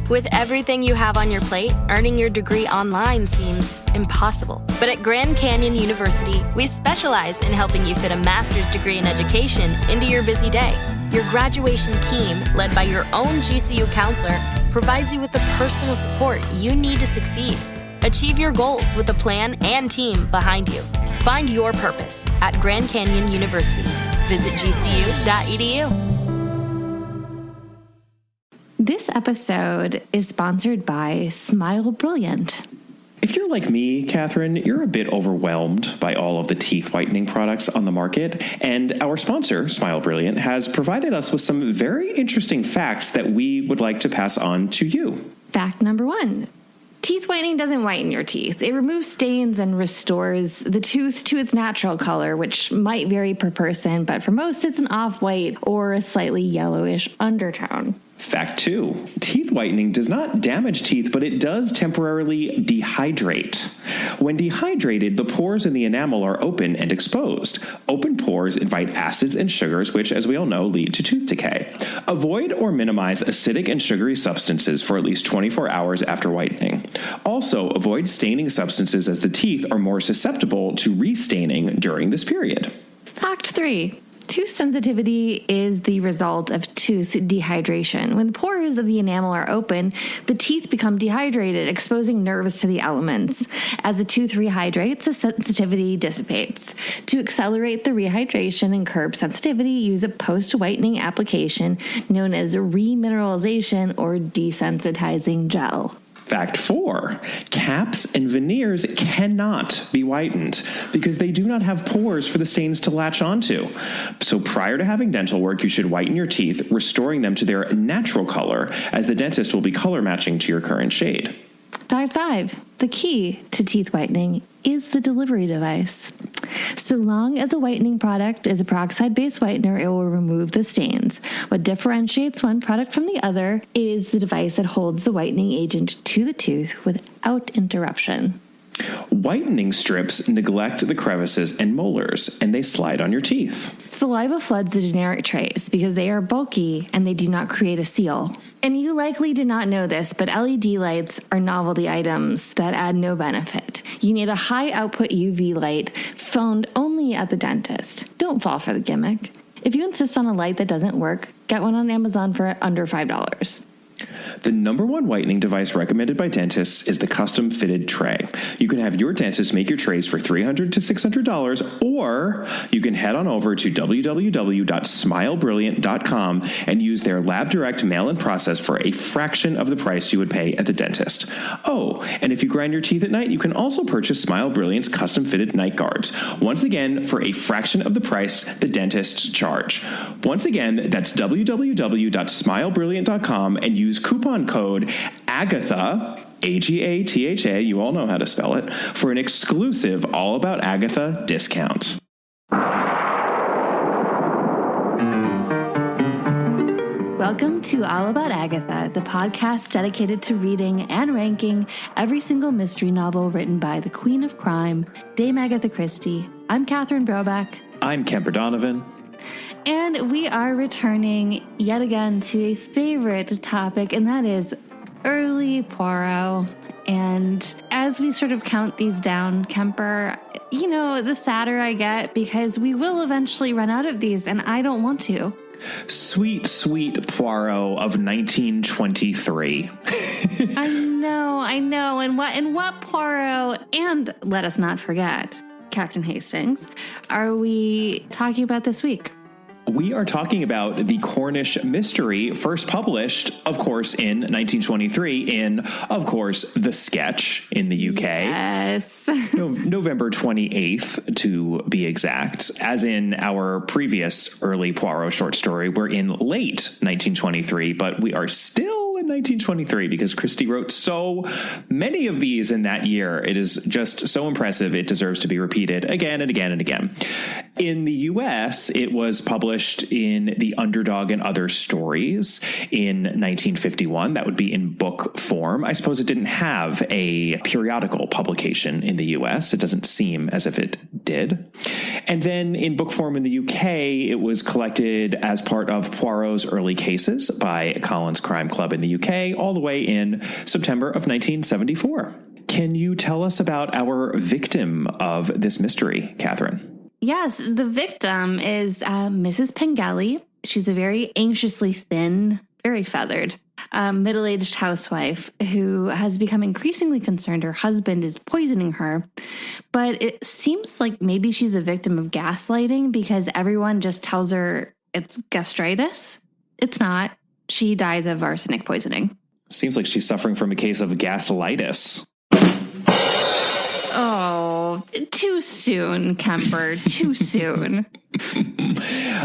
With everything you have on your plate, earning your degree online seems impossible. But at Grand Canyon University, we specialize in helping you fit a master's degree in education into your busy day. Your graduation team, led by your own GCU counselor, provides you with the personal support you need to succeed. Achieve your goals with a plan and team behind you. Find your purpose at Grand Canyon University. Visit gcu.edu. This episode is sponsored by Smile Brilliant. If you're like me, Catherine, you're a bit overwhelmed by all of the teeth whitening products on the market, and our sponsor, Smile Brilliant, has provided us with some very interesting facts that we would like to pass on to you. Fact number 1. Teeth whitening doesn't whiten your teeth. It removes stains and restores the tooth to its natural color, which might vary per person, but for most it's an off-white or a slightly yellowish undertone. Fact 2. Teeth whitening does not damage teeth, but it does temporarily dehydrate. When dehydrated, the pores in the enamel are open and exposed. Open pores invite acids and sugars, which, as we all know, lead to tooth decay. Avoid or minimize acidic and sugary substances for at least 24 hours after whitening. Also, avoid staining substances, as the teeth are more susceptible to restaining during this period. Fact 3. Tooth sensitivity is the result of tooth dehydration. When the pores of the enamel are open, the teeth become dehydrated, exposing nerves to the elements. As the tooth rehydrates, the sensitivity dissipates. To accelerate the rehydration and curb sensitivity, use a post-whitening application known as remineralization or desensitizing gel. Fact 4. Caps and veneers cannot be whitened because they do not have pores for the stains to latch onto. So prior to having dental work, you should whiten your teeth, restoring them to their natural color, as the dentist will be color matching to your current shade. Fact 5. The key to teeth whitening is the delivery device. So long as a whitening product is a peroxide-based whitener, it will remove the stains. What differentiates one product from the other is the device that holds the whitening agent to the tooth without interruption. Whitening strips neglect the crevices and molars, and they slide on your teeth. Saliva floods the generic trays because they are bulky and they do not create a seal. And you likely did not know this, but LED lights are novelty items that add no benefit. You need a high-output UV light found only at the dentist. Don't fall for the gimmick. If you insist on a light that doesn't work, get one on Amazon for under $5. The number one whitening device recommended by dentists is the custom-fitted tray. You can have your dentist make your trays for $300 to $600, or you can head on over to www.smilebrilliant.com and use their Lab Direct mail-in process for a fraction of the price you would pay at the dentist. Oh, and if you grind your teeth at night, you can also purchase Smile Brilliant's custom-fitted night guards. Once again, for a fraction of the price the dentists charge. Once again, that's www.smilebrilliant.com and use coupon code Agatha, Agatha, you all know how to spell it, for an exclusive All About Agatha discount. Welcome to All About Agatha, the podcast dedicated to reading and ranking every single mystery novel written by the Queen of Crime, Dame Agatha Christie. I'm Catherine Brobeck. I'm Kemper Donovan. And we are returning yet again to a favorite topic, and that is early Poirot. And as we sort of count these down, Kemper, you know, the sadder I get because we will eventually run out of these, and I don't want to. Sweet, sweet Poirot of 1923. I know. And what Poirot, and let us not forget, Captain Hastings, are we talking about this week? We are talking about the Cornish mystery, first published, of course, in 1923 in, of course, The Sketch in the UK. Yes. November 28th, to be exact. As in our previous early Poirot short story, we're in late 1923, but we are still in 1923 because Christie wrote so many of these in that year. It is just so impressive. It deserves to be repeated again and again and again. In the U.S., it was published in The Underdog and Other Stories in 1951. That would be in book form. I suppose it didn't have a periodical publication in the U.S. It doesn't seem as if it did. And then in book form in the U.K., it was collected as part of Poirot's Early Cases by Collins Crime Club in the U.K. all the way in September of 1974. Can you tell us about our victim of this mystery, Catherine? Yes, the victim is Mrs. Pengelly. She's a very anxiously thin, very feathered, middle-aged housewife who has become increasingly concerned her husband is poisoning her. But it seems like maybe she's a victim of gaslighting because everyone just tells her it's gastritis. It's not. She dies of arsenic poisoning. Seems like she's suffering from a case of gaslightis. Oh, too soon, Kemper. Too soon.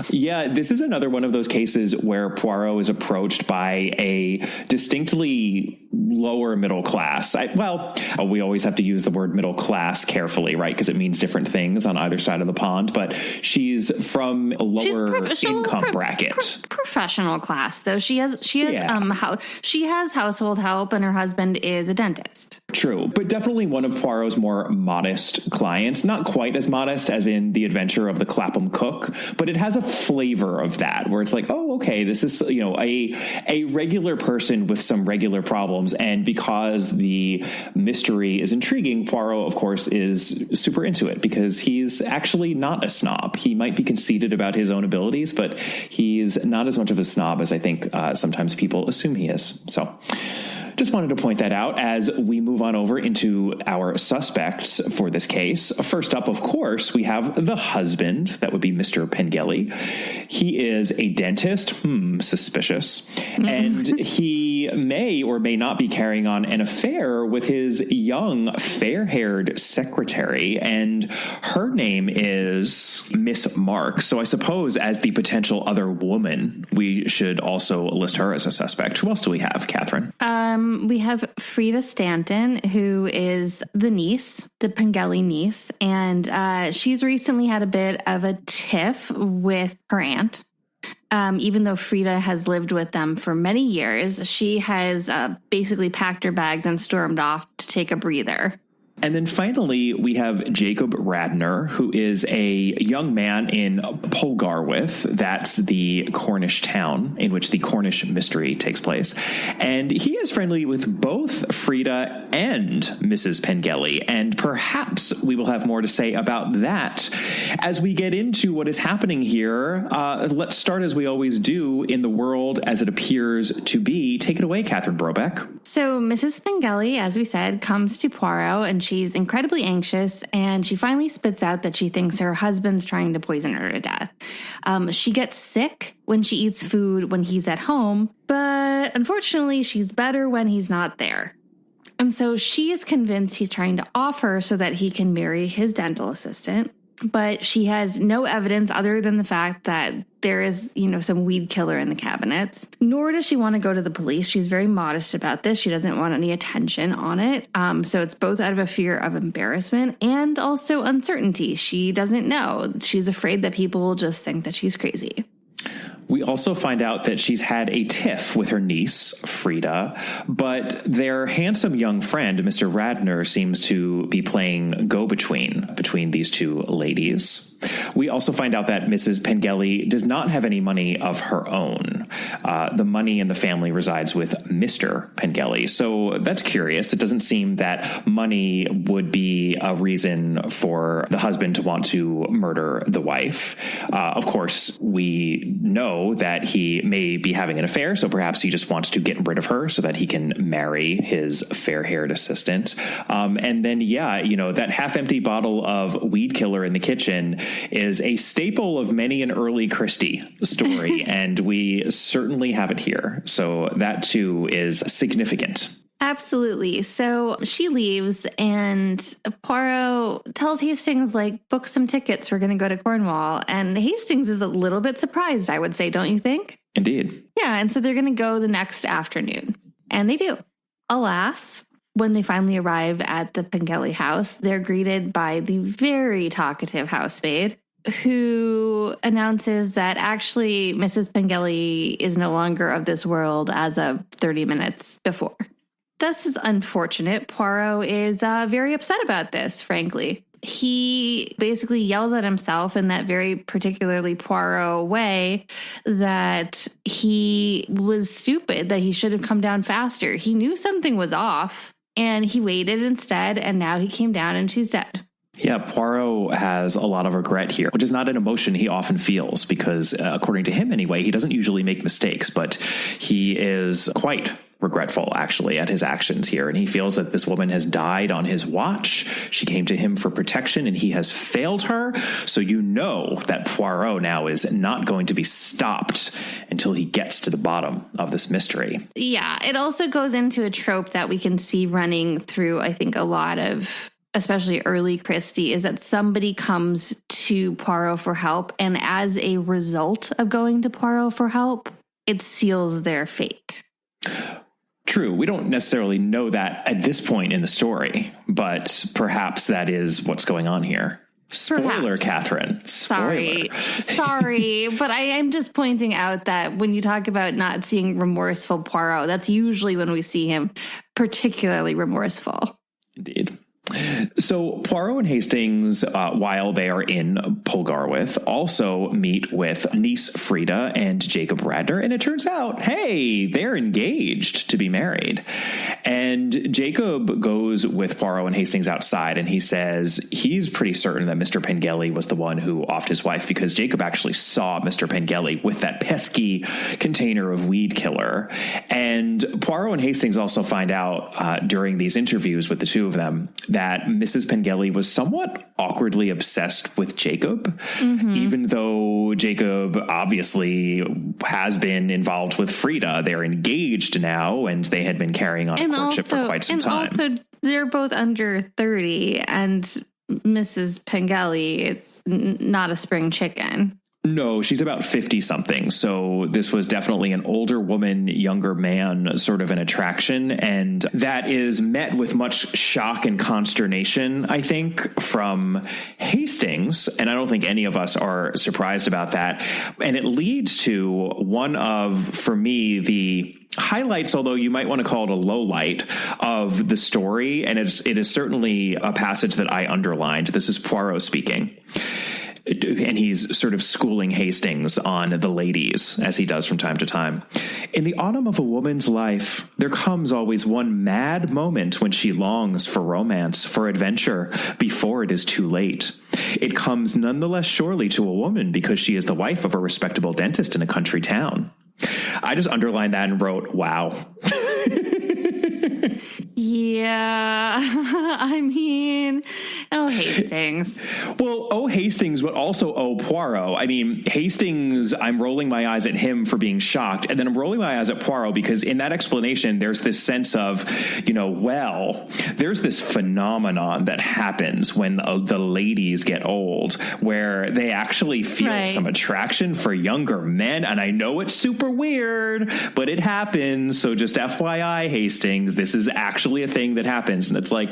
Yeah, this is another one of those cases where Poirot is approached by a distinctly lower middle class. We always have to use the word middle class carefully, right? Because it means different things on either side of the pond. But she's from a lower income bracket. Professional class, though. She has household help, and her husband is a dentist. True, but definitely one of Poirot's more modest clients. Not quite as modest as in The Adventure of the Clapham Cook, but it has a flavor of that, where it's like, oh, okay, this is, a regular person with some regular problems. And because the mystery is intriguing, Poirot, of course, is super into it because he's actually not a snob. He might be conceited about his own abilities, but he's not as much of a snob as I think sometimes people assume he is. So just wanted to point that out as we move on over into our suspects for this case. First up, of course, we have the husband. That would be Mr. Pengelly. He is a dentist. Suspicious. And he may or may not be carrying on an affair with his young, fair-haired secretary. And her name is Miss Mark. So I suppose as the potential other woman, we should also list her as a suspect. Who else do we have, Catherine? We have Frida Stanton, who is the niece, the Pengelly niece, and she's recently had a bit of a tiff with her aunt. Even though Frida has lived with them for many years, she has basically packed her bags and stormed off to take a breather. And then finally, we have Jacob Radnor, who is a young man in Polgarwyth. That's the Cornish town in which the Cornish mystery takes place. And he is friendly with both Frida and Mrs. Pengelly. And perhaps we will have more to say about that as we get into what is happening here. Let's start, as we always do, in the world as it appears to be. Take it away, Catherine Brobeck. So Mrs. Pengelly, as we said, comes to Poirot, and she's incredibly anxious, and she finally spits out that she thinks her husband's trying to poison her to death. She gets sick when she eats food when he's at home, but unfortunately, she's better when he's not there. And so she is convinced he's trying to off her so that he can marry his dental assistant. But she has no evidence other than the fact that there is, some weed killer in the cabinets. Nor does she want to go to the police. She's very modest about this. She doesn't want any attention on it. So it's both out of a fear of embarrassment and also uncertainty. She doesn't know. She's afraid that people will just think that she's crazy. We also find out that she's had a tiff with her niece, Frida, but their handsome young friend, Mr. Radnor, seems to be playing between these two ladies. We also find out that Mrs. Pengelly does not have any money of her own. The money in the family resides with Mr. Pengelly. So that's curious. It doesn't seem that money would be a reason for the husband to want to murder the wife. Of course, we know that he may be having an affair, so perhaps he just wants to get rid of her so that he can marry his fair-haired assistant. And then, that half-empty bottle of weed killer in the kitchen is a staple of many an early Christie story, and we certainly have it here. So that, too, is significant. Absolutely. So she leaves, and Poirot tells Hastings, book some tickets. We're going to go to Cornwall. And Hastings is a little bit surprised, I would say, don't you think? Indeed. Yeah, and so they're going to go the next afternoon. And they do. Alas, when they finally arrive at the Pengelly house, they're greeted by the very talkative housemaid, who announces that actually Mrs. Pengelly is no longer of this world as of 30 minutes before. This is unfortunate. Poirot is very upset about this, frankly. He basically yells at himself in that very particularly Poirot way that he was stupid, that he should have come down faster. He knew something was off, and he waited instead, and now he came down and she's dead. Yeah, Poirot has a lot of regret here, which is not an emotion he often feels because, according to him anyway, he doesn't usually make mistakes, but he is quite regretful, actually, at his actions here. And he feels that this woman has died on his watch. She came to him for protection, and he has failed her. So you know that Poirot now is not going to be stopped until he gets to the bottom of this mystery. Yeah, it also goes into a trope that we can see running through, I think, a lot of, especially early Christie, is that somebody comes to Poirot for help, and as a result of going to Poirot for help, it seals their fate. True. We don't necessarily know that at this point in the story, but perhaps that is what's going on here. Spoiler, perhaps. Catherine. Spoiler. Sorry, but I am just pointing out that when you talk about not seeing remorseful Poirot, that's usually when we see him particularly remorseful. Indeed. So Poirot and Hastings, while they are in Polgarwyth, also meet with niece Frida and Jacob Radnor, and it turns out, hey, they're engaged to be married. And Jacob goes with Poirot and Hastings outside, and he says he's pretty certain that Mr. Pengelly was the one who offed his wife, because Jacob actually saw Mr. Pengelly with that pesky container of weed killer. And Poirot and Hastings also find out during these interviews with the two of them that Mrs. Pengelly was somewhat awkwardly obsessed with Jacob, even though Jacob obviously has been involved with Frida. They're engaged now, and they had been carrying on a courtship for quite some time. And also, they're both under 30, and Mrs. Pengelly is not a spring chicken. No, she's about 50-something. So this was definitely an older woman, younger man sort of an attraction. And that is met with much shock and consternation, I think, from Hastings. And I don't think any of us are surprised about that. And it leads to one of, for me, the highlights, although you might want to call it a low light, of the story. And it is certainly a passage that I underlined. This is Poirot speaking. And he's sort of schooling Hastings on the ladies, as he does from time to time. In the autumn of a woman's life, there comes always one mad moment when she longs for romance, for adventure, before it is too late. It comes none the less surely to a woman because she is the wife of a respectable dentist in a country town. I just underlined that and wrote, wow. Yeah, I mean, Hastings. Well, Hastings, but also Poirot. I mean, Hastings, I'm rolling my eyes at him for being shocked, and then I'm rolling my eyes at Poirot because in that explanation, there's this sense of, there's this phenomenon that happens when the ladies get old, where they actually feel some attraction for younger men, and I know it's super weird, but it happens, so just FYI, Hastings, this is actually a thing that happens. And it's like,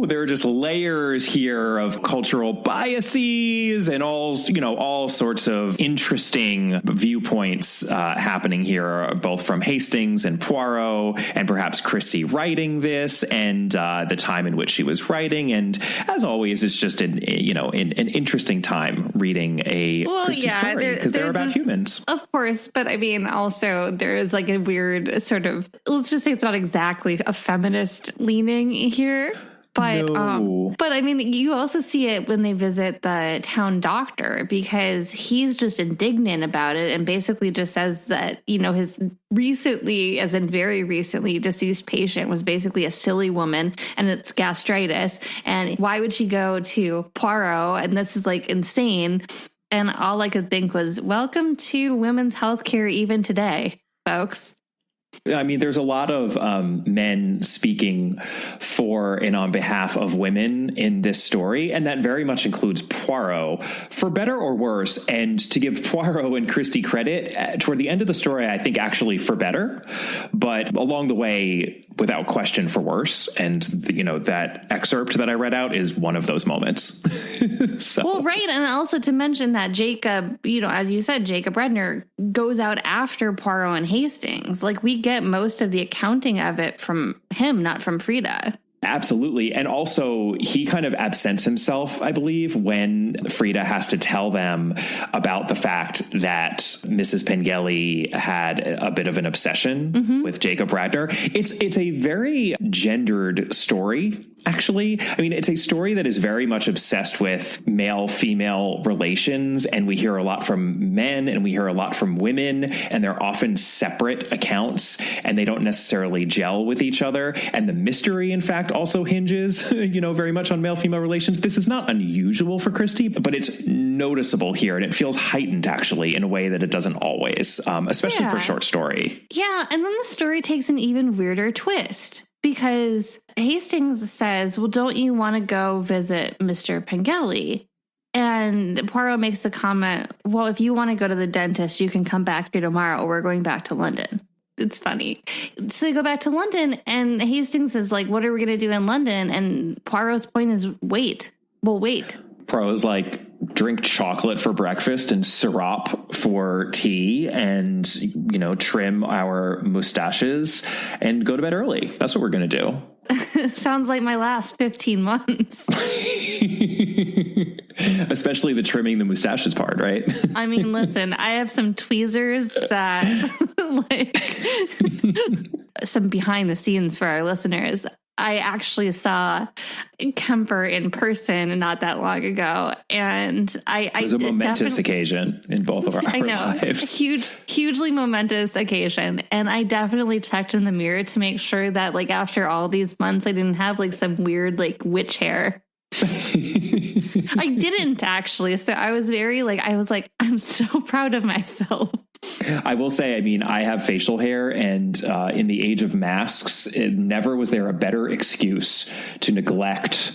there are just layers here of cultural biases and all sorts of interesting viewpoints happening here, both from Hastings and Poirot, and perhaps Christie writing this, and the time in which she was writing. And as always, it's just an interesting time reading a Christie story because they're about humans, of course. But I mean, also there is like a weird sort of, let's just say it's not exactly a feminist leaning here. But I mean, you also see it when they visit the town doctor, because he's just indignant about it and basically just says that, his recently, as in very recently, deceased patient was basically a silly woman and it's gastritis. And why would she go to Poirot? And this is like insane. And all I could think was, welcome to women's healthcare even today, folks. I mean, there's a lot of men speaking for and on behalf of women in this story, and that very much includes Poirot, for better or worse. And to give Poirot and Christie credit, toward the end of the story, I think actually for better. But along the way, without question for worse. And, that excerpt that I read out is one of those moments. So. Well, right. And also to mention that Jacob, as you said, Jacob Redner goes out after Poirot and Hastings. Like, we get most of the accounting of it from him, not from Frida. Absolutely. And also, he kind of absents himself, I believe, when Frida has to tell them about the fact that Mrs. Pengelly had a bit of an obsession with Jacob Radnor. It's a very gendered story. Actually, I mean, it's a story that is very much obsessed with male-female relations, and we hear a lot from men and we hear a lot from women, and they're often separate accounts, and they don't necessarily gel with each other. And the mystery, in fact, also hinges, very much on male-female relations. This is not unusual for Christie, but it's noticeable here, and it feels heightened, actually, in a way that it doesn't always, especially for a short story. Yeah, and then the story takes an even weirder twist. Because Hastings says, well, don't you want to go visit Mr. Pengelly? And Poirot makes the comment, well, if you want to go to the dentist, you can come back here tomorrow. We're going back to London. It's funny. So they go back to London, and Hastings is like, what are we going to do in London? And Poirot's point is, wait. Well, wait. Poirot's like, drink chocolate for breakfast and syrup for tea and, trim our mustaches and go to bed early. That's what we're going to do. Sounds like my last 15 months. Especially the trimming the mustaches part, right? I mean, listen, I have some tweezers that, some behind the scenes for our listeners. I actually saw Kemper in person not that long ago, and it was a momentous occasion in both of our lives. Hugely momentous occasion, and I definitely checked in the mirror to make sure that, after all these months, I didn't have some weird witch hair. I didn't actually, so I was very I'm so proud of myself. I will say, I have facial hair, and in the age of masks, never was there a better excuse to neglect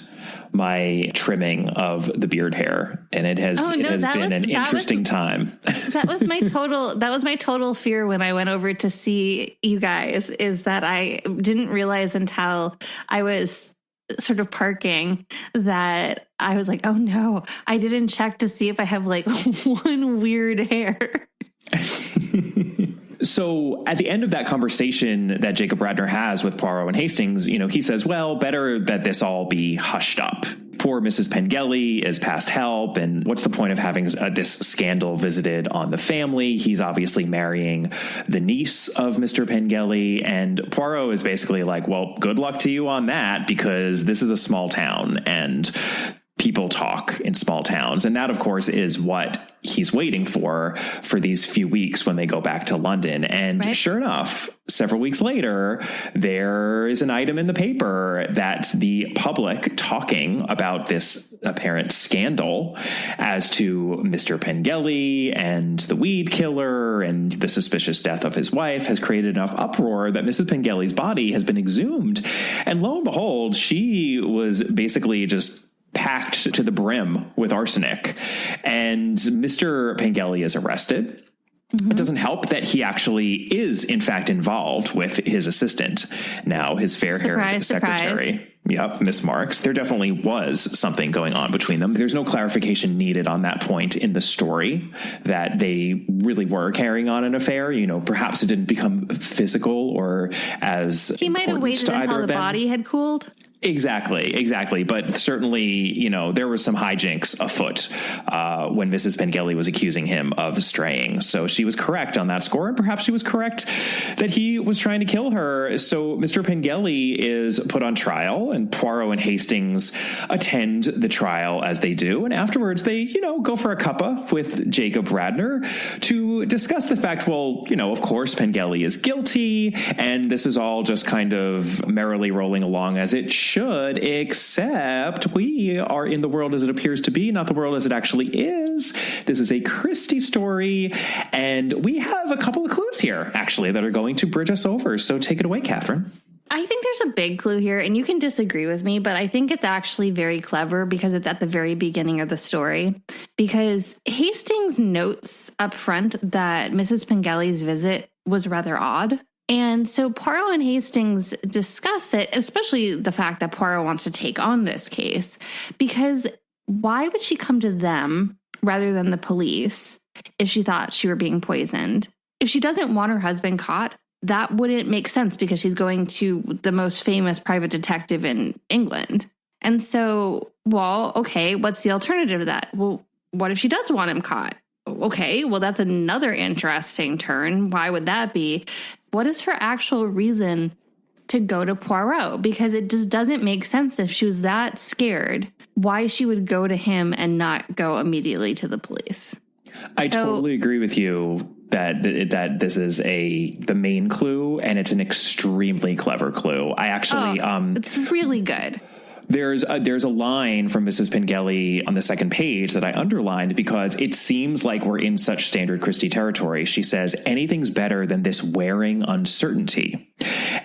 my trimming of the beard hair, and it has been an interesting time. That was my total fear when I went over to see you guys, is that I didn't realize until I was sort of parking that I was like, oh no, I didn't check to see if I have one weird hair. So at the end of that conversation that Jacob Radnor has with Poirot and Hastings, he says, well, better that this all be hushed up. Poor Mrs. Pengelly is past help, and what's the point of having this scandal visited on the family? He's obviously marrying the niece of Mr. Pengelly, and Poirot is basically like, well, good luck to you on that, because this is a small town, and people talk in small towns. And that, of course, is what he's waiting for these few weeks when they go back to London. And Sure enough, several weeks later, there is an item in the paper that the public talking about this apparent scandal as to Mr. Pengelly and the weed killer and the suspicious death of his wife has created enough uproar that Mrs. Pengelly's body has been exhumed. And lo and behold, she was basically just packed to the brim with arsenic. And Mr. Pengelly is arrested. Mm-hmm. It doesn't help that he actually is, in fact, involved with his assistant, now his fair-haired secretary. Surprise. Yep, Miss Marks. There definitely was something going on between them. There's no clarification needed on that point in the story that they really were carrying on an affair. Perhaps it didn't become physical or as he might have waited until the body had cooled. Exactly. But certainly, there was some hijinks afoot when Mrs. Pengelly was accusing him of straying. So she was correct on that score, and perhaps she was correct that he was trying to kill her. So Mr. Pengelly is put on trial, and Poirot and Hastings attend the trial as they do. And afterwards, they, go for a cuppa with Jacob Radnor to discuss the fact, well, of course, Pengelly is guilty, and this is all just kind of merrily rolling along as it should, except we are in the world as it appears to be, not the world as it actually is. This is a Christie story, and we have a couple of clues here, actually, that are going to bridge us over. So take it away, Catherine. I think there's a big clue here, and you can disagree with me, but I think it's actually very clever because it's at the very beginning of the story. Because Hastings notes up front that Mrs. Pengelly's visit was rather odd. And so Poirot and Hastings discuss it, especially the fact that Poirot wants to take on this case, because why would she come to them rather than the police if she thought she were being poisoned? If she doesn't want her husband caught, that wouldn't make sense because she's going to the most famous private detective in England. And so, well, okay, what's the alternative to that? Well, what if she does want him caught? Okay, well, that's another interesting turn. Why would that be? What is her actual reason to go to Poirot? Because it just doesn't make sense if she was that scared, why she would go to him and not go immediately to the police. I totally agree with you that this is the main clue, and it's an extremely clever clue. I actually it's really good. There's a line from Mrs. Pengelly on the second page that I underlined because it seems like we're in such standard Christie territory. She says, anything's better than this wearing uncertainty.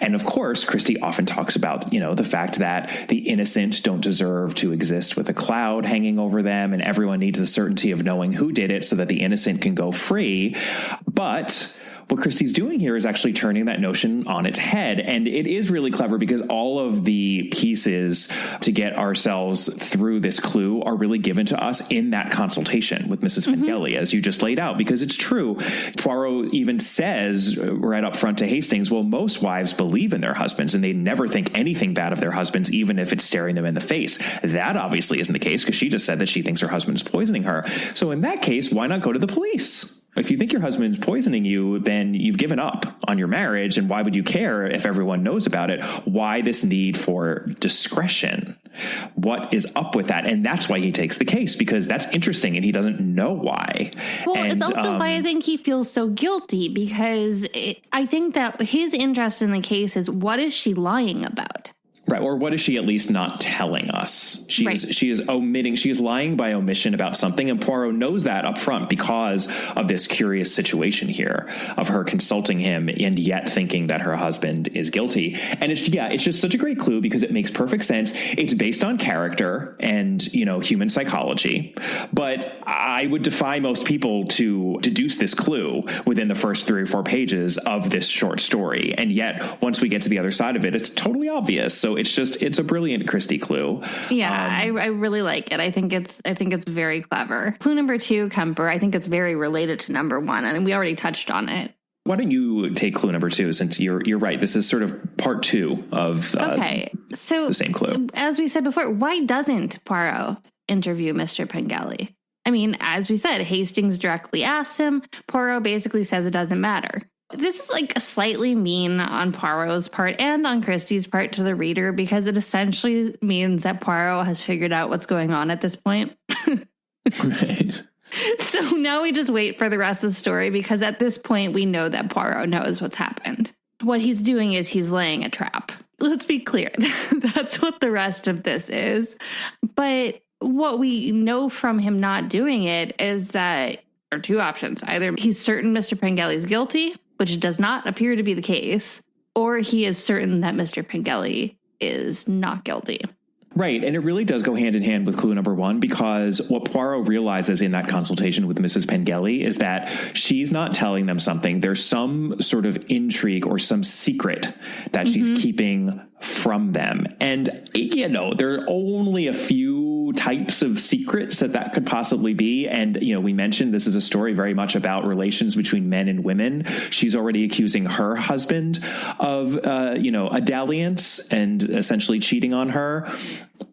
And of course, Christie often talks about, the fact that the innocent don't deserve to exist with a cloud hanging over them, and everyone needs the certainty of knowing who did it so that the innocent can go free. But what Christie's doing here is actually turning that notion on its head. And it is really clever because all of the pieces to get ourselves through this clue are really given to us in that consultation with Mrs. Pengelly, as you just laid out, because it's true. Poirot even says right up front to Hastings, well, most wives believe in their husbands and they never think anything bad of their husbands, even if it's staring them in the face. That obviously isn't the case because she just said that she thinks her husband is poisoning her. So in that case, why not go to the police? If you think your husband's poisoning you, then you've given up on your marriage. And why would you care if everyone knows about it? Why this need for discretion? What is up with that? And that's why he takes the case, because that's interesting and he doesn't know why. Well, it's also why I think he feels so guilty, because I think that his interest in the case is, what is she lying about? Right. Or what is she at least not telling us? She is omitting. She is lying by omission about something. And Poirot knows that up front because of this curious situation here of her consulting him and yet thinking that her husband is guilty. And it's just such a great clue because it makes perfect sense. It's based on character and, human psychology. But I would defy most people to deduce this clue within the first 3 or 4 pages of this short story. And yet once we get to the other side of it, it's totally obvious. So it's a brilliant Christie clue. Yeah, I really like it. I think it's very clever. Clue number 2, Kemper, I think it's very related to number 1, and we already touched on it. Why don't you take clue number 2, since you're right. This is sort of part 2 of so the same clue. As we said before, why doesn't Poirot interview Mr. Pengelly? I mean, as we said, Hastings directly asks him. Poirot basically says it doesn't matter. This is like slightly mean on Poirot's part and on Christie's part to the reader, because it essentially means that Poirot has figured out what's going on at this point. Right. So now we just wait for the rest of the story, because at this point we know that Poirot knows what's happened. What he's doing is he's laying a trap. Let's be clear. That's what the rest of this is. But what we know from him not doing it is that there are 2 options. Either he's certain Mr. Pengelly's guilty, which does not appear to be the case, or he is certain that Mr. Pengelly is not guilty. Right. And it really does go hand in hand with clue number 1, because what Poirot realizes in that consultation with Mrs. Pengelly is that she's not telling them something. There's some sort of intrigue or some secret that she's keeping from them. And, there are only a few types of secrets that could possibly be. And, we mentioned this is a story very much about relations between men and women. She's already accusing her husband of, a dalliance and essentially cheating on her.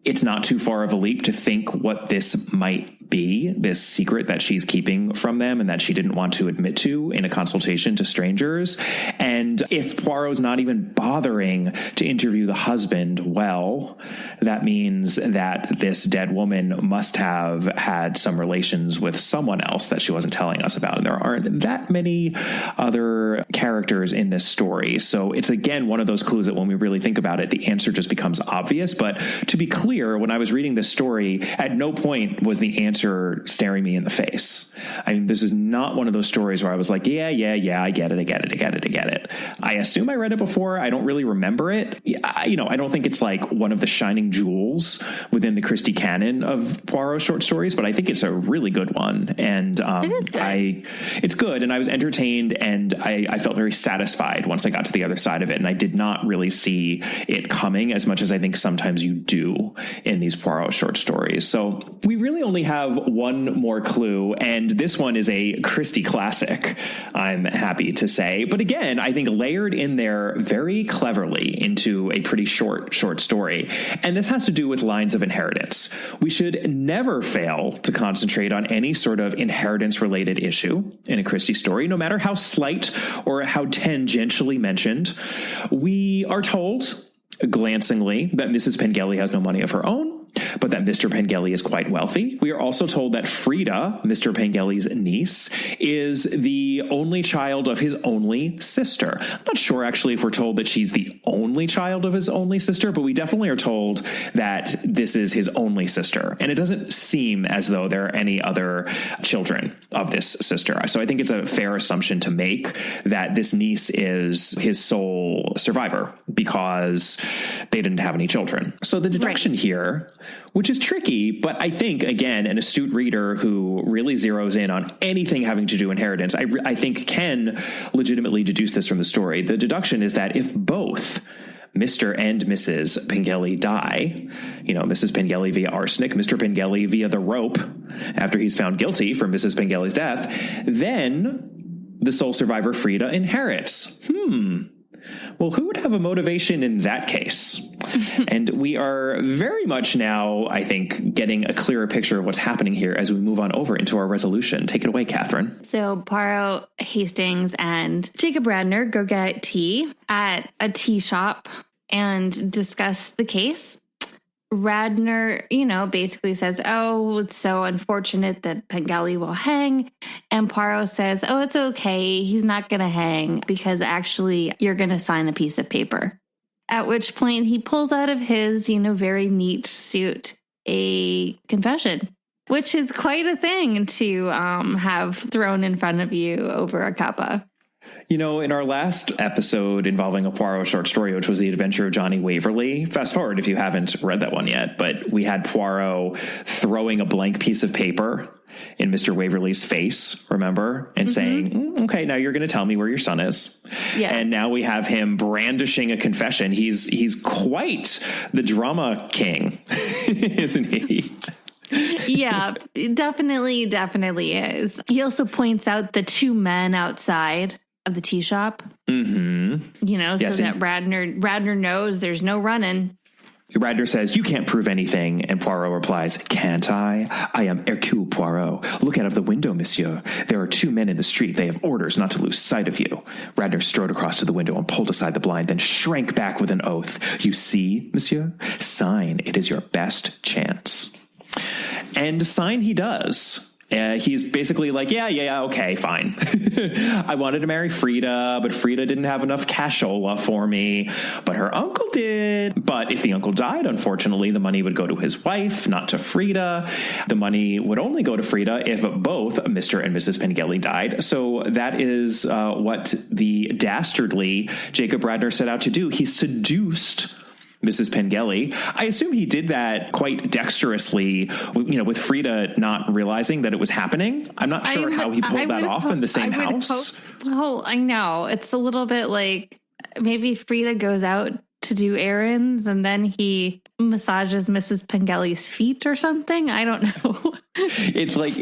It's not too far of a leap to think what this might be, this secret that she's keeping from them and that she didn't want to admit to in a consultation to strangers. And if Poirot's not even bothering to interview the husband, well, that means that this dead woman must have had some relations with someone else that she wasn't telling us about. And there aren't that many other characters in this story. So it's, again, one of those clues that when we really think about it, the answer just becomes obvious. But to be clear, when I was reading this story, at no point was the answer answer staring me in the face. I mean, this is not one of those stories where I was like, yeah, I get it. I assume I read it before. I don't really remember it. I don't think it's like one of the shining jewels within the Christie canon of Poirot short stories, but I think it's a really good one. And it is good. It's good. And I was entertained, and I felt very satisfied once I got to the other side of it. And I did not really see it coming as much as I think sometimes you do in these Poirot short stories. So we really only have one more clue, and this one is a Christie classic, I'm happy to say. But again, I think layered in there very cleverly into a pretty short story. And this has to do with lines of inheritance. We should never fail to concentrate on any sort of inheritance-related issue in a Christie story, no matter how slight or how tangentially mentioned. We are told, glancingly, that Mrs. Pengelly has no money of her own, but that Mr. Pengelly is quite wealthy. We are also told that Frida, Mr. Pengelly's niece, is the only child of his only sister. I'm not sure, actually, if we're told that she's the only child of his only sister, but we definitely are told that this is his only sister. And it doesn't seem as though there are any other children of this sister. So I think it's a fair assumption to make that this niece is his sole survivor because they didn't have any children. So the deduction here, which is tricky, but I think, again, an astute reader who really zeroes in on anything having to do inheritance, I think can legitimately deduce this from the story. The deduction is that if both Mr. and Mrs. Pengelly die, Mrs. Pengelly via arsenic, Mr. Pengelly via the rope after he's found guilty for Mrs. Pengelly's death, then the sole survivor, Frida, inherits. Well, who would have a motivation in that case? And we are very much now, I think, getting a clearer picture of what's happening here as we move on over into our resolution. Take it away, Catherine. So Poirot, Hastings, and Jacob Radnor go get tea at a tea shop and discuss the case. Radnor, basically says, oh, it's so unfortunate that Pengelly will hang. And Poirot says, oh, it's okay. He's not going to hang because actually you're going to sign a piece of paper. At which point he pulls out of his, very neat suit a confession, which is quite a thing to have thrown in front of you over a cuppa. In our last episode involving a Poirot short story, which was The Adventure of Johnny Waverly, fast forward if you haven't read that one yet, but we had Poirot throwing a blank piece of paper in Mr. Waverly's face, remember? And saying, okay, now you're going to tell me where your son is. Yeah. And now we have him brandishing a confession. He's quite the drama king, isn't he? Yeah, definitely is. He also points out the two men outside of the tea shop, Yes, so that Radnor knows there's no running. Radnor says, you can't prove anything. And Poirot replies, can't I? I am Hercule Poirot. Look out of the window, monsieur. There are two men in the street. They have orders not to lose sight of you. Radnor strode across to the window and pulled aside the blind, then shrank back with an oath. You see, monsieur? Sign. It is your best chance. And sign he does. He's basically like, yeah, okay, fine. I wanted to marry Frida, but Frida didn't have enough cashola for me, but her uncle did. But if the uncle died, unfortunately, the money would go to his wife, not to Frida. The money would only go to Frida if both Mr. and Mrs. Pengelly died. So that is what the dastardly Jacob Radnor set out to do. He seduced Mrs. Pengelly. I assume he did that quite dexterously, with Frida not realizing that it was happening. I'm not sure how he pulled that off in the same house. Well, I know. It's a little bit like maybe Frida goes out to do errands and then he massages Mrs. Pengelly's feet or something. I don't know. It's like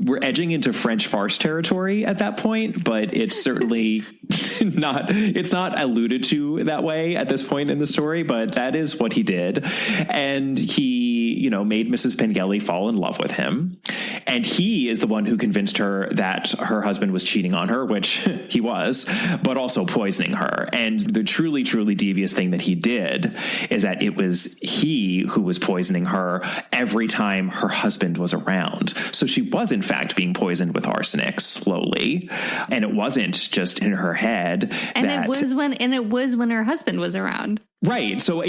we're edging into French farce territory at that point, but it's certainly it's not alluded to that way at this point in the story, but that is what he did. And he, made Mrs. Pengelly fall in love with him. And he is the one who convinced her that her husband was cheating on her, which he was, but also poisoning her. And the truly, truly devious thing that he did is that it was he who was poisoning her every time her husband was around. So she was, in fact, being poisoned with arsenic slowly. And it wasn't just in her head. And it was when her husband was around. Right. So,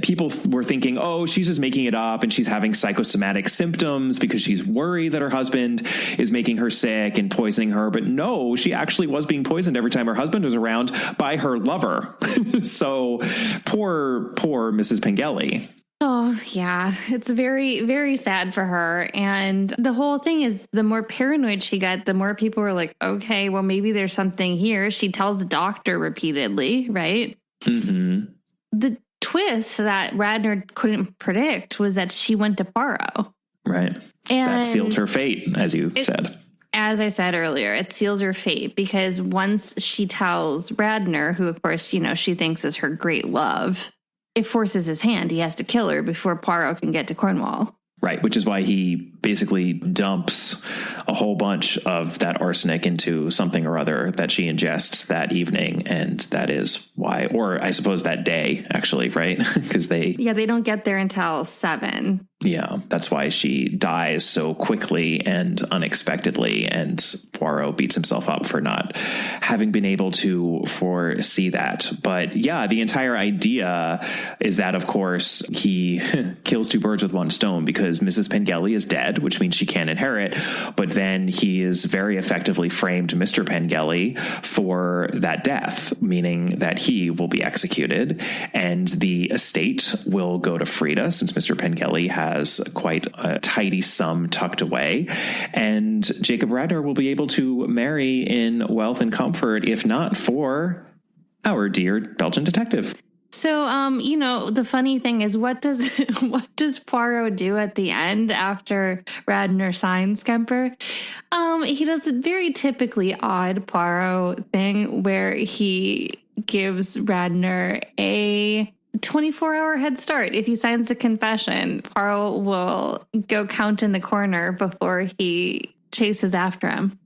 people were thinking, oh, she's just making it up and she's having psychosomatic symptoms because she's worried that her husband is making her sick and poisoning her. But no, she actually was being poisoned every time her husband was around by her lover. So poor Mrs. Pengelly. Oh, yeah. It's very, very sad for her. And the whole thing is the more paranoid she got, the more people were like, okay, well, maybe there's something here. She tells the doctor repeatedly, right? Mm-hmm. The twist that Radnor couldn't predict was that she went to Poirot. Right. And that sealed her fate, as you said. As I said earlier, it seals her fate because once she tells Radnor, who, of course, she thinks is her great love, it forces his hand. He has to kill her before Poirot can get to Cornwall. Right, which is why he basically dumps a whole bunch of that arsenic into something or other that she ingests that evening. And that is why, or I suppose that day, actually, right? Because they don't get there until 7. Yeah, that's why she dies so quickly and unexpectedly, and Poirot beats himself up for not having been able to foresee that. But yeah, the entire idea is that, of course, he kills two birds with one stone because Mrs. Pengelly is dead, which means she can't inherit, but then he is very effectively framed Mr. Pengelly for that death, meaning that he will be executed, and the estate will go to Frida, since Mr. Pengelly has quite a tidy sum tucked away, and Jacob Radnor will be able to marry in wealth and comfort, if not for our dear Belgian detective. So, the funny thing is, what does Poirot do at the end after Radnor signs Kemper? He does a very typically odd Poirot thing where he gives Radnor a 24-hour head start. If he signs a confession, Poirot will go count in the corner before he chases after him.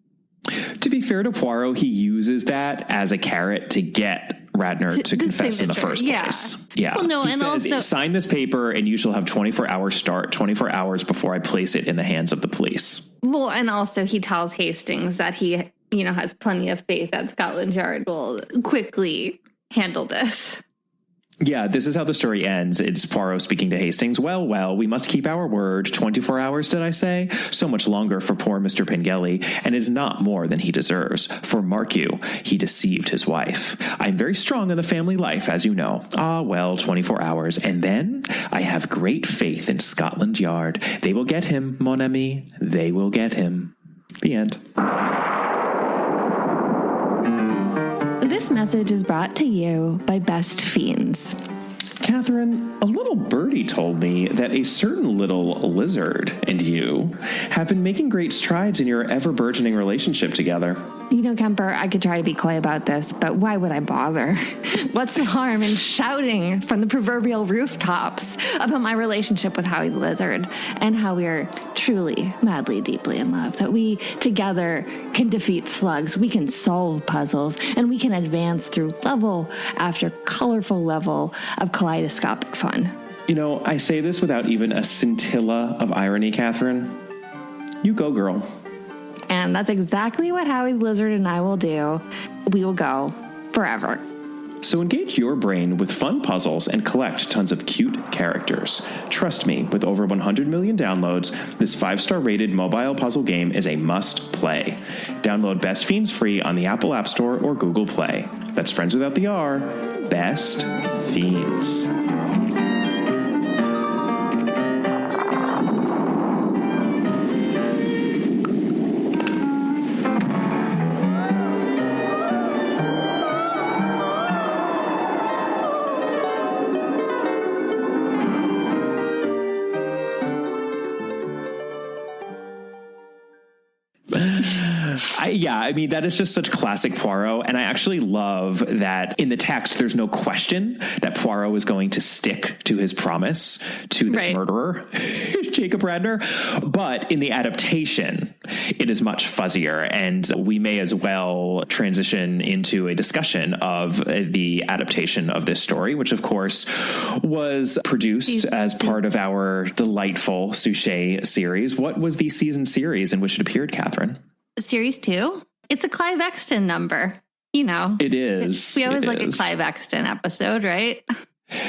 To be fair to Poirot, he uses that as a carrot to get Radnor to confess in the first place. Yeah. Well, no, he and says, also sign this paper and you shall have 24 hours before I place it in the hands of the police. Well, and also he tells Hastings that he, has plenty of faith that Scotland Yard will quickly handle this. Yeah, this is how the story ends. It's Poirot speaking to Hastings. Well, we must keep our word. 24 hours, did I say? So much longer for poor Mr. Pengelly, and is not more than he deserves. For mark you, he deceived his wife. I'm very strong in the family life, as you know. 24 hours. And then I have great faith in Scotland Yard. They will get him, mon ami. They will get him. The end. This message is brought to you by Best Fiends. Catherine, a little birdie told me that a certain little lizard and you have been making great strides in your ever-burgeoning relationship together. Kemper, I could try to be coy about this, but why would I bother? What's the harm in shouting from the proverbial rooftops about my relationship with Howie the Lizard and how we are truly, madly, deeply in love, that we together can defeat slugs, we can solve puzzles, and we can advance through level after colorful level of kaleidoscopic fun. I say this without even a scintilla of irony, Catherine. You go, girl. And that's exactly what Howie the Lizard and I will do. We will go forever. So engage your brain with fun puzzles and collect tons of cute characters. Trust me, with over 100 million downloads, this 5-star rated mobile puzzle game is a must-play. Download Best Fiends free on the Apple App Store or Google Play. That's friends without the R. Best Fiends. That is just such classic Poirot. And I actually love that in the text, there's no question that Poirot is going to stick to his promise to this murderer, Jacob Radnor. But in the adaptation, it is much fuzzier. And we may as well transition into a discussion of the adaptation of this story, which, of course, was produced as part of our delightful Suchet series. What was the season series in which it appeared, Catherine? Series 2? It's a Clive Exton number. It is. We always like a Clive Exton episode, right?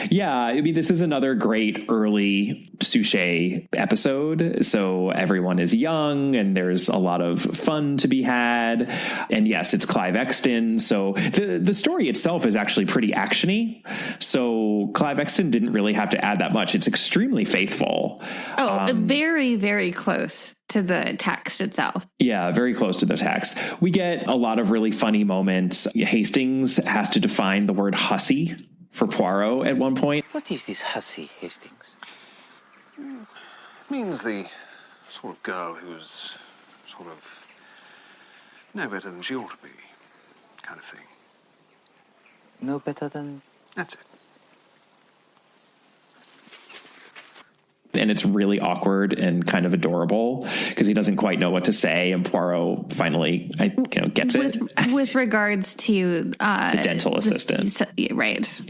Yeah, I mean, this is another great early Suchet episode. So everyone is young and there's a lot of fun to be had. And yes, it's Clive Exton. So the story itself is actually pretty actiony. So Clive Exton didn't really have to add that much. It's extremely faithful. Very, very close to the text itself. Yeah, very close to the text. We get a lot of really funny moments. Hastings has to define the word hussy for Poirot at one point. What is this hussy, Hastings? It means the sort of girl who's sort of no better than she ought to be, kind of thing. No better than... That's it. And it's really awkward and kind of adorable because he doesn't quite know what to say. And Poirot finally, gets it. With regards to the dental assistant. Right.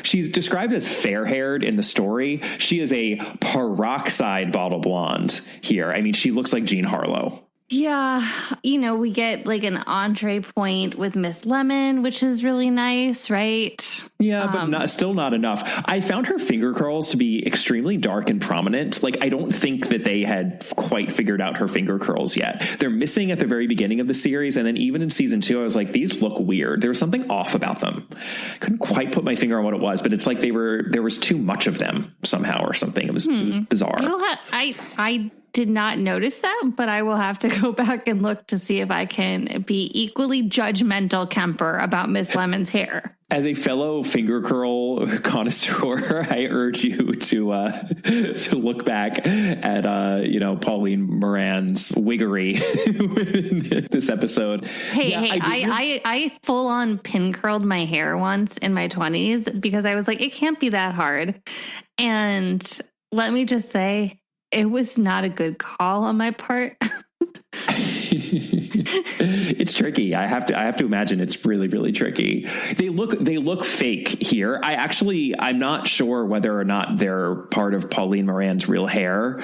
She's described as fair-haired in the story. She is a peroxide bottle blonde here. I mean, she looks like Jean Harlow. Yeah, we get like an entree point with Miss Lemon, which is really nice, right? Yeah, but still not enough. I found her finger curls to be extremely dark and prominent. Like, I don't think that they had quite figured out her finger curls yet. They're missing at the very beginning of the series, and then even in season 2, I was like, these look weird. There was something off about them. I couldn't quite put my finger on what it was, but it's like there was too much of them somehow or something. It was bizarre. I did not notice that, but I will have to go back and look to see if I can be equally judgmental, Kemper, about Miss Lemon's hair. As a fellow finger curl connoisseur, I urge you to look back at Pauline Moran's wiggery in this episode. I full on pin curled my hair once in my 20s because I was like, it can't be that hard. And let me just say, it was not a good call on my part. It's tricky. I have to imagine it's really, really tricky. They look fake here. I'm not sure whether or not they're part of Pauline Moran's real hair.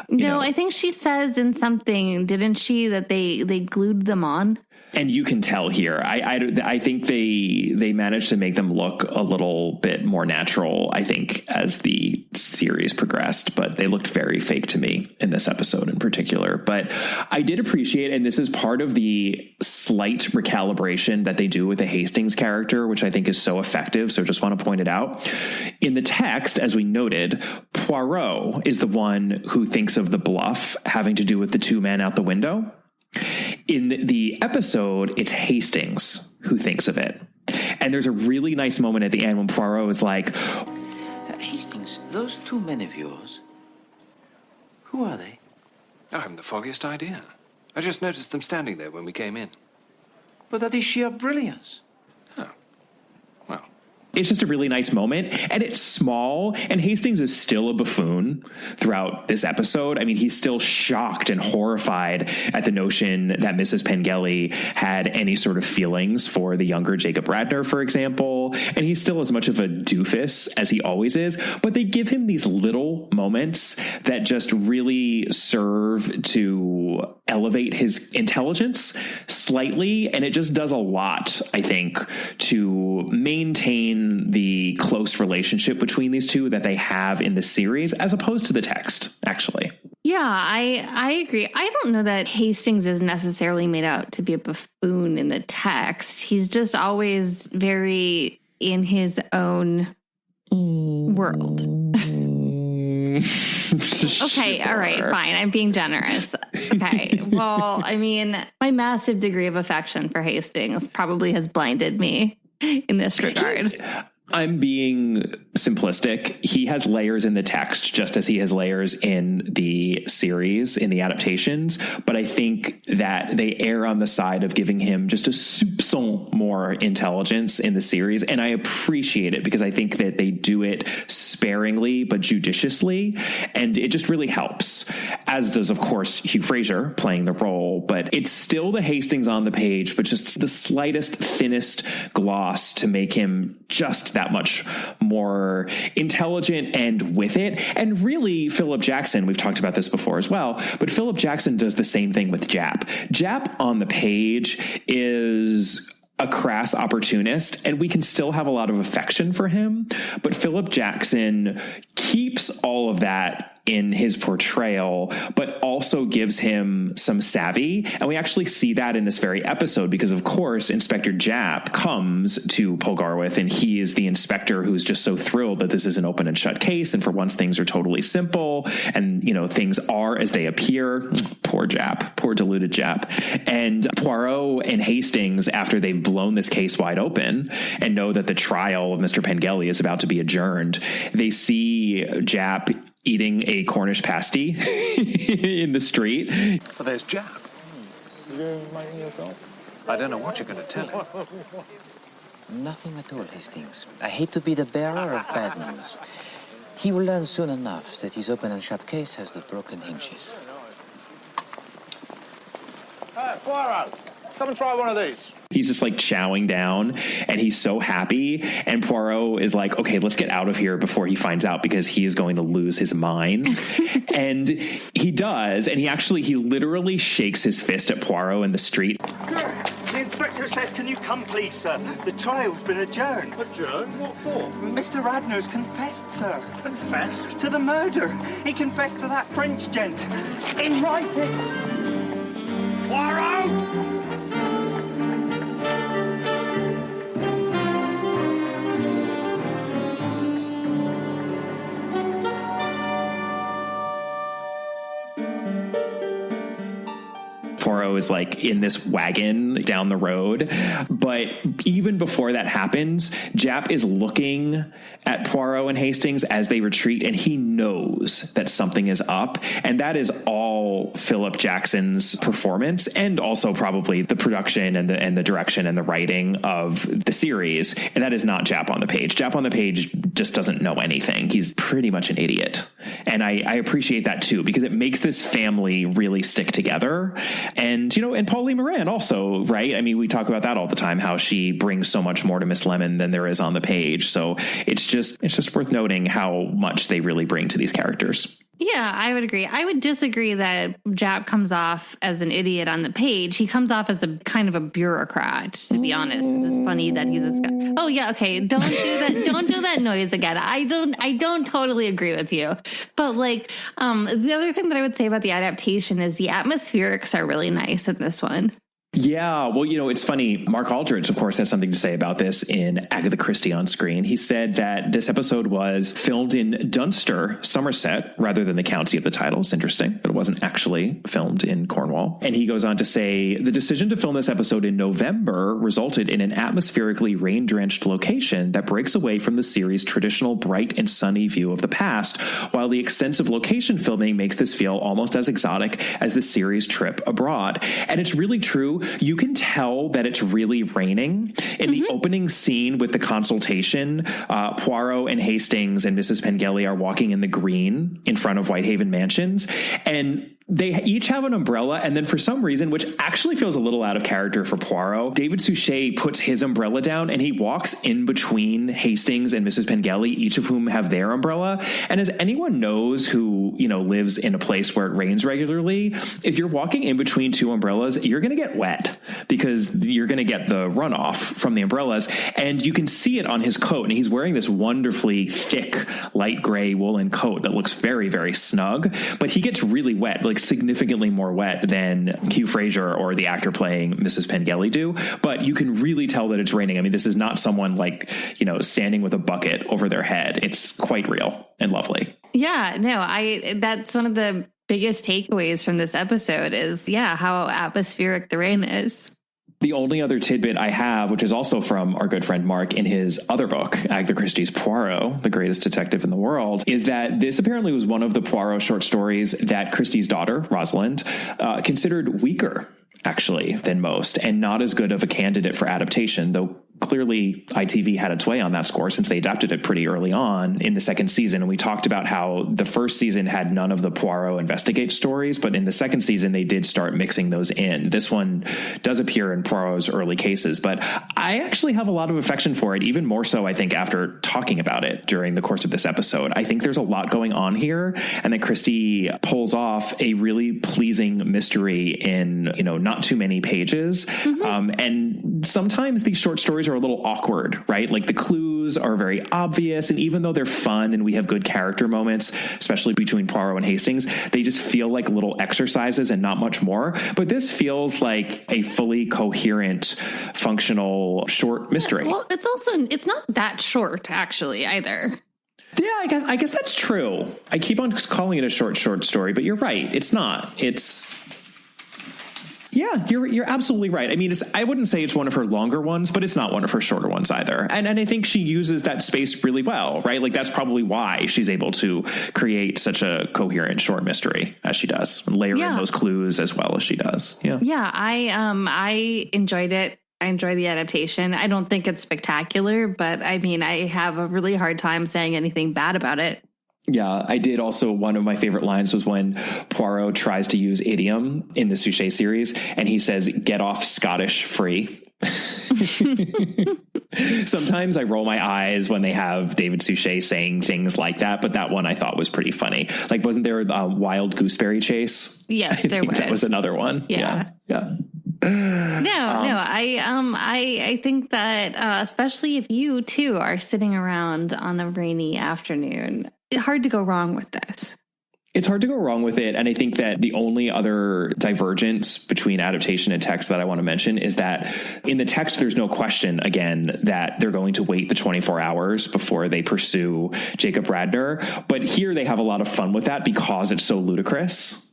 I think she says in something, didn't she, that they glued them on? And you can tell here. I think they managed to make them look a little bit more natural, I think, as the series progressed. But they looked very fake to me in this episode in particular. But I did appreciate, and this is part of the slight recalibration that they do with the Hastings character, which I think is so effective. So just want to point it out. In the text, as we noted, Poirot is the one who thinks of the bluff having to do with the two men out the window. In the episode, it's Hastings who thinks of it. And there's a really nice moment at the end when Poirot is like, Hastings, those two men of yours, who are they? I haven't the foggiest idea. I just noticed them standing there when we came in. But that is sheer brilliance. Oh, well. It's just a really nice moment, and it's small, and Hastings is still a buffoon throughout this episode. I mean, he's still shocked and horrified at the notion that Mrs. Pengelly had any sort of feelings for the younger Jacob Radnor, for example, and he's still as much of a doofus as he always is, but they give him these little moments that just really serve to elevate his intelligence slightly, and it just does a lot, I think, to maintain the close relationship between these two that they have in the series as opposed to the text, actually. Yeah, I agree. I don't know that Hastings is necessarily made out to be a buffoon in the text. He's just always very in his own world. Okay, all right, fine. I'm being generous. Okay, well, I mean, my massive degree of affection for Hastings probably has blinded me in this regard. I'm being simplistic. He has layers in the text just as he has layers in the series, in the adaptations. But I think that they err on the side of giving him just a soupçon more intelligence in the series. And I appreciate it because I think that they do it sparingly but judiciously. And it just really helps, as does, of course, Hugh Fraser playing the role. But it's still the Hastings on the page, but just the slightest, thinnest gloss to make him just that much more intelligent and with it. And really, Philip Jackson, we've talked about this before as well, but Philip Jackson does the same thing with Jap. Jap on the page is a crass opportunist, and we can still have a lot of affection for him. But Philip Jackson keeps all of that in his portrayal, but also gives him some savvy. And we actually see that in this very episode because, of course, Inspector Japp comes to Polgarwith, and he is the inspector who's just so thrilled that this is an open and shut case. And for once, things are totally simple and, you know, things are as they appear. Poor Japp, poor deluded Japp. And Poirot and Hastings, after they've blown this case wide open and know that the trial of Mr. Pengelly is about to be adjourned, they see Japp eating a Cornish pasty in the street. Well, there's Japp. I don't know what you're going to tell him. Nothing at all, Hastings. I hate to be the bearer of bad news. He will learn soon enough that his open and shut case has the broken hinges. Hey, Poirot, come and try one of these. He's just like chowing down and he's so happy. And Poirot is like, okay, let's get out of here before he finds out, because he is going to lose his mind. And he does. And he literally shakes his fist at Poirot in the street. The inspector says, can you come, please, sir? The trial's been adjourned. Adjourned? What for? Mr. Radnor's confessed, sir. Confessed? To the murder. He confessed to that French gent. In writing. Poirot! Poirot is like in this wagon down the road. But even before that happens, Japp is looking at Poirot and Hastings as they retreat, and he knows that something is up. And that is all Philip Jackson's performance, and also probably the production and the direction and the writing of the series. And that is not Japp on the page. Japp on the page just doesn't know anything. He's pretty much an idiot. And I appreciate that too, because it makes this family really stick together. And, you know, and Pauline Moran also, right? I mean, we talk about that all the time, how she brings so much more to Miss Lemon than there is on the page. So it's just worth noting how much they really bring to these characters. Yeah, I would agree. I would disagree that Japp comes off as an idiot on the page. He comes off as a kind of a bureaucrat, to be honest. Which is funny that he's this guy. Oh yeah, okay. Don't do that. Don't do that noise again. I don't totally agree with you. But like, the other thing that I would say about the adaptation is the atmospherics are really nice in this one. Yeah, well, you know, it's funny. Mark Aldridge, of course, has something to say about this in Agatha Christie on Screen. He said that this episode was filmed in Dunster, Somerset, rather than the county of the title. It's interesting that it wasn't actually filmed in Cornwall. And he goes on to say, the decision to film this episode in November resulted in an atmospherically rain-drenched location that breaks away from the series' traditional bright and sunny view of the past, while the extensive location filming makes this feel almost as exotic as the series' trip abroad. And it's really true. You can tell that it's really raining. In the opening scene with the consultation, Poirot and Hastings and Mrs. Pengelly are walking in the green in front of Whitehaven Mansions, and they each have an umbrella, and then for some reason, which actually feels a little out of character for Poirot, David Suchet puts his umbrella down and he walks in between Hastings and Mrs. Pengelly, each of whom have their umbrella. And as anyone knows who, you know, lives in a place where it rains regularly, if you're walking in between two umbrellas, you're going to get wet because you're going to get the runoff from the umbrellas. And you can see it on his coat. And he's wearing this wonderfully thick, light gray woolen coat that looks very, very snug, but he gets really wet, like significantly more wet than Hugh Fraser or the actor playing Mrs. Pengelly do. But you can really tell that it's raining. I mean, this is not someone like, you know, standing with a bucket over their head. It's quite real and lovely. Yeah, no, that's one of the biggest takeaways from this episode is, yeah, how atmospheric the rain is. The only other tidbit I have, which is also from our good friend Mark in his other book, Agatha Christie's Poirot, the greatest detective in the world, is that this apparently was one of the Poirot short stories that Christie's daughter, Rosalind, considered weaker, actually, than most, and not as good of a candidate for adaptation, though clearly ITV had its way on that score since they adapted it pretty early on in the second season. And we talked about how the first season had none of the Poirot investigate stories, but in the second season, they did start mixing those in. This one does appear in Poirot's early cases, but I actually have a lot of affection for it, even more so, I think, after talking about it during the course of this episode. I think there's a lot going on here, and that Christie pulls off a really pleasing mystery in, you know, not too many pages. And sometimes these short stories are a little awkward, right? Like the clues are very obvious, and even though they're fun and we have good character moments, especially between Poirot and Hastings, they just feel like little exercises and not much more. But this feels like a fully coherent, functional short mystery. Well, it's not that short actually either. Yeah, I guess that's true. I keep on calling it a short story, but you're right. It's not. Yeah, you're absolutely right. I mean, I wouldn't say it's one of her longer ones, but it's not one of her shorter ones either. And I think she uses that space really well, right? Like that's probably why she's able to create such a coherent short mystery as she does, and layer in those clues as well as she does. Yeah. Yeah, I enjoyed it. I enjoy the adaptation. I don't think it's spectacular, but I mean, I have a really hard time saying anything bad about it. Yeah, I did also. One of my favorite lines was when Poirot tries to use idiom in the Suchet series, and he says, "Get off Scottish free." Sometimes I roll my eyes when they have David Suchet saying things like that, but that one I thought was pretty funny. Like, wasn't there a wild gooseberry chase? Yes, there was. That was another one. Yeah. I think that especially if you too are sitting around on a rainy afternoon, it's hard to go wrong with this. It's hard to go wrong with it. And I think that the only other divergence between adaptation and text that I want to mention is that in the text, there's no question, again, that they're going to wait the 24 hours before they pursue Jacob Radnor. But here they have a lot of fun with that because it's so ludicrous.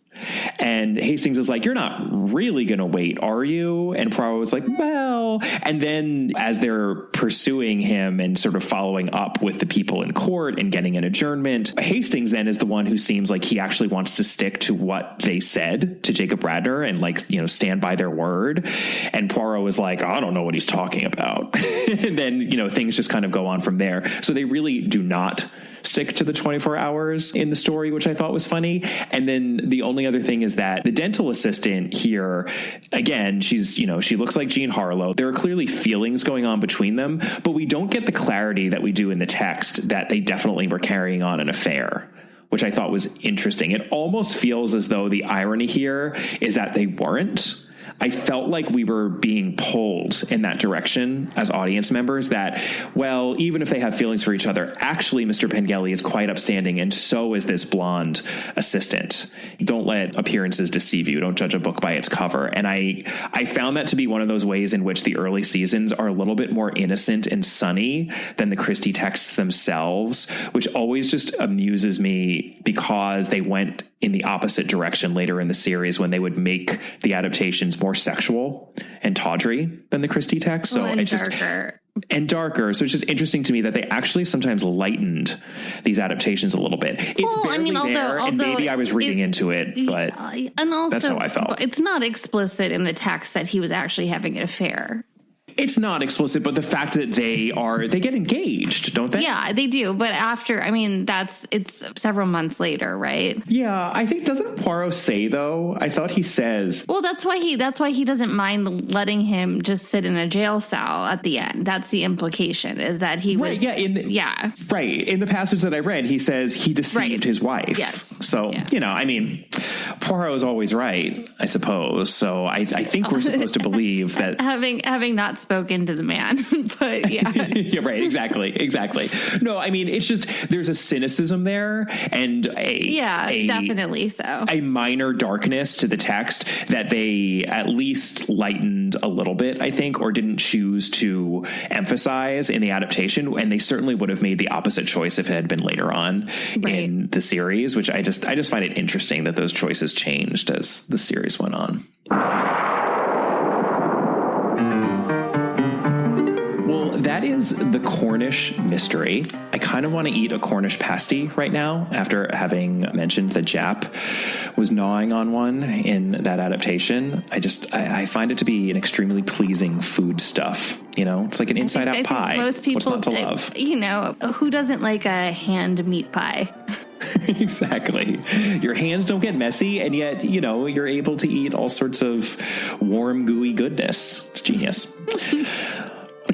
And Hastings is like, "You're not really going to wait, are you?" And Poirot was like, "Well," and then as they're pursuing him and sort of following up with the people in court and getting an adjournment, Hastings then is the one who seems like he actually wants to stick to what they said to Jacob Radnor and stand by their word. And Poirot was like, "I don't know what he's talking about." And then, things just kind of go on from there. So they really do not stick to the 24 hours in the story, which I thought was funny. And then the only other thing is that the dental assistant here, again, she looks like Jean Harlow. There are clearly feelings going on between them, but we don't get the clarity that we do in the text that they definitely were carrying on an affair, which I thought was interesting. It almost feels as though the irony here is that they weren't. I felt like we were being pulled in that direction as audience members that, well, even if they have feelings for each other, actually Mr. Pengelly is quite upstanding, and so is this blonde assistant. Don't let appearances deceive you. Don't judge a book by its cover. And I found that to be one of those ways in which the early seasons are a little bit more innocent and sunny than the Christie texts themselves, which always just amuses me because they went in the opposite direction later in the series when they would make the adaptations more sexual and tawdry than the Christie text. So and it's darker. darker. So it's just interesting to me that they actually sometimes lightened these adaptations a little bit. It's barely there, and maybe I was reading into it, but and also, that's how I felt. It's not explicit in the text that he was actually having an affair. It's not explicit, but the fact that they get engaged, don't they? Yeah, they do. But after, it's several months later, right? Yeah, I think, doesn't Poirot say though? I thought he says. Well, that's why he doesn't mind letting him just sit in a jail cell at the end. That's the implication, is that he was. Right. In the passage that I read, he says he deceived his wife. Yes. So, Poirot is always right, I suppose. So I think we're supposed to believe that. Having not spoken to the man, but yeah. Yeah, right. Exactly. No, I mean, it's just, there's a cynicism there and definitely so. A minor darkness to the text that they at least lightened a little bit, I think, or didn't choose to emphasize in the adaptation. And they certainly would have made the opposite choice if it had been later on in the series, which I just find it interesting that those choices changed as the series went on. That is the Cornish mystery. I kind of want to eat a Cornish pasty right now after having mentioned that Jap was gnawing on one in that adaptation. I find it to be an extremely pleasing food stuff. It's like an inside-out pie. Most people, what's not to love? Who doesn't like a hand meat pie? Exactly. Your hands don't get messy, and yet, you're able to eat all sorts of warm, gooey goodness. It's genius.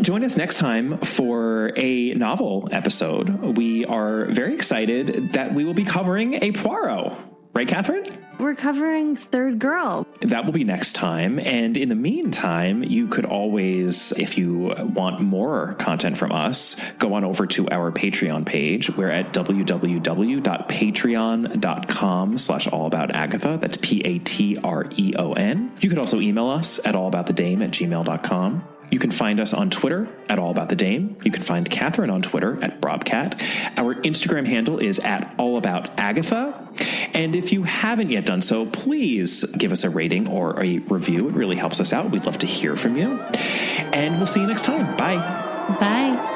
Join us next time for a novel episode. We are very excited that we will be covering a Poirot. Right, Catherine? We're covering Third Girl. That will be next time. And in the meantime, you could always, if you want more content from us, go on over to our Patreon page. We're at www.patreon.com/allaboutagatha. That's Patreon. You could also email us at allaboutthedame@gmail.com. You can find us on Twitter at All About the Dame. You can find Catherine on Twitter at Brobcat. Our Instagram handle is at All About Agatha. And if you haven't yet done so, please give us a rating or a review. It really helps us out. We'd love to hear from you. And we'll see you next time. Bye. Bye.